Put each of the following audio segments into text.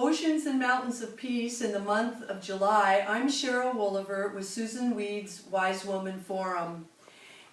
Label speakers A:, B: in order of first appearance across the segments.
A: Oceans and Mountains of Peace in the month of July. I'm Cheryl Wolliver with Susan Weed's Wise Woman Forum.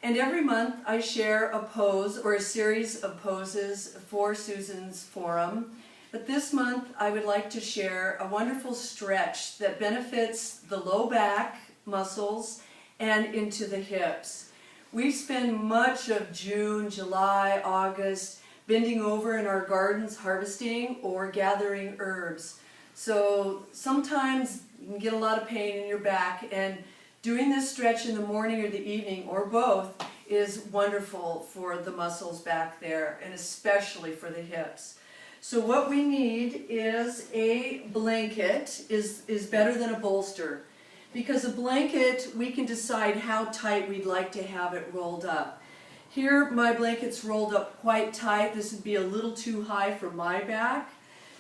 A: And every month I share a pose or a series of poses for Susan's forum. But this month I would like to share a wonderful stretch that benefits the low back muscles and into the hips. We spend much of June, July, August bending over in our gardens harvesting or gathering herbs. So sometimes you can get a lot of pain in your back, and doing this stretch in the morning or the evening or both is wonderful for the muscles back there, and especially for the hips. So what we need is a blanket, is better than a bolster, because a blanket we can decide how tight we'd like to have it rolled up. Here my blanket's rolled up quite tight. This would be a little too high for my back.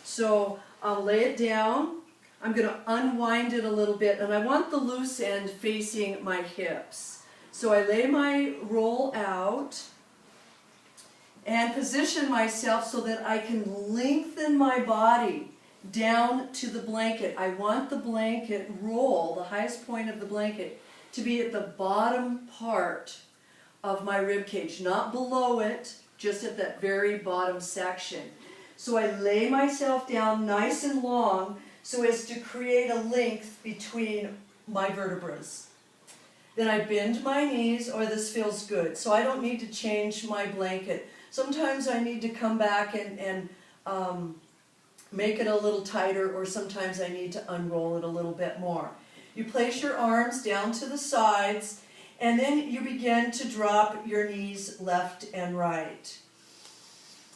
A: So I'll lay it down. I'm going to unwind it a little bit, and I want the loose end facing my hips. So I lay my roll out and position myself so that I can lengthen my body down to the blanket. I want the blanket roll, the highest point of the blanket, to be at the bottom part of my rib cage, not below it, just at that very bottom section. So I lay myself down nice and long so as to create a length between my vertebrae. Then I bend my knees. Oh, this feels good. So I don't need to change my blanket. Sometimes I need to come back and make it a little tighter, or sometimes I need to unroll it a little bit more. You place your arms down to the sides, and then you begin to drop your knees left and right.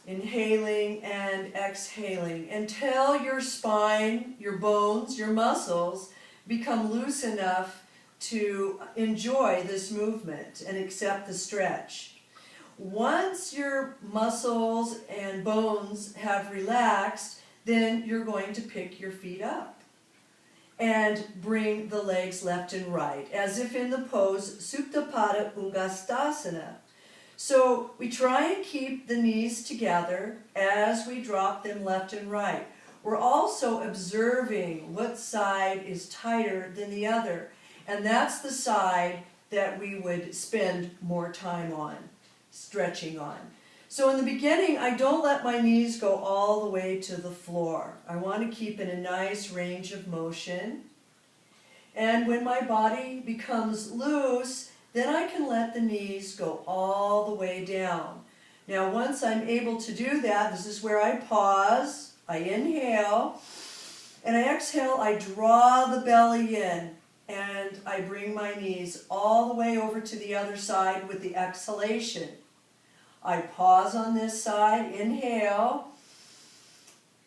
A: Inhaling and exhaling until your spine, your bones, your muscles become loose enough to enjoy this movement and accept the stretch. Once your muscles and bones have relaxed, then you're going to pick your feet up and bring the legs left and right, as if in the pose Supta Pada Uttanasana. So we try and keep the knees together as we drop them left and right. We're also observing what side is tighter than the other, and that's the side that we would spend more time on, stretching on. So in the beginning, I don't let my knees go all the way to the floor. I want to keep in a nice range of motion. And when my body becomes loose, then I can let the knees go all the way down. Now once I'm able to do that, this is where I pause, I inhale, and I exhale, I draw the belly in, and I bring my knees all the way over to the other side with the exhalation. I pause on this side, inhale,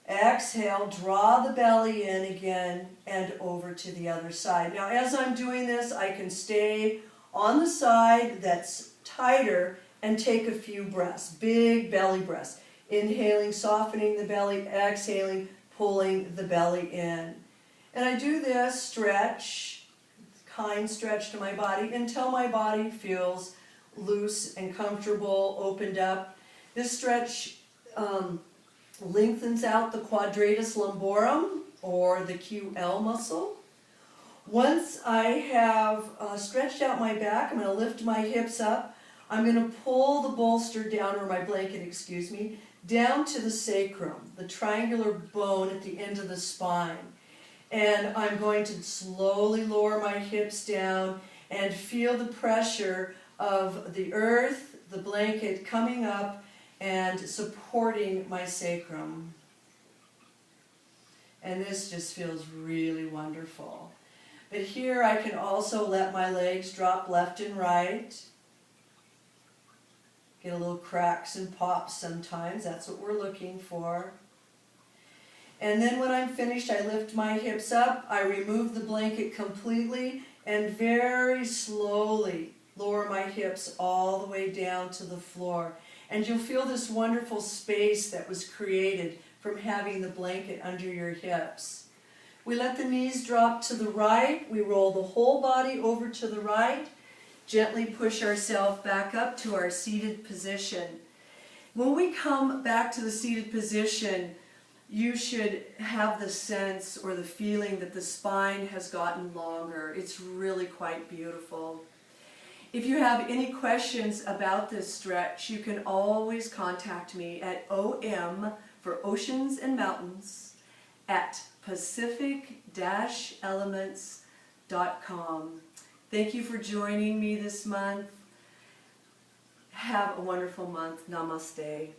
A: exhale, draw the belly in again, and over to the other side. Now as I'm doing this, I can stay on the side that's tighter and take a few breaths, big belly breaths. Inhaling, softening the belly, exhaling, pulling the belly in. And I do this stretch, kind stretch to my body, until my body feels loose and comfortable, opened up. This stretch lengthens out the quadratus lumborum, or the QL muscle. Once I have stretched out my back, I'm going to lift my hips up. I'm going to pull the bolster down, or my blanket, excuse me, down to the sacrum, the triangular bone at the end of the spine. And I'm going to slowly lower my hips down and feel the pressure of the earth, the blanket coming up and supporting my sacrum. And this just feels really wonderful. But here I can also let my legs drop left and right. Get a little cracks and pops sometimes, that's what we're looking for. And then when I'm finished, I lift my hips up, I remove the blanket completely, and very slowly lower my hips all the way down to the floor. And you'll feel this wonderful space that was created from having the blanket under your hips. We let the knees drop to the right, we roll the whole body over to the right, gently push ourselves back up to our seated position. When we come back to the seated position, you should have the sense or the feeling that the spine has gotten longer. It's really quite beautiful. If you have any questions about this stretch, you can always contact me at OM for Oceans and Mountains at pacific-elements.com. Thank you for joining me this month. Have a wonderful month. Namaste.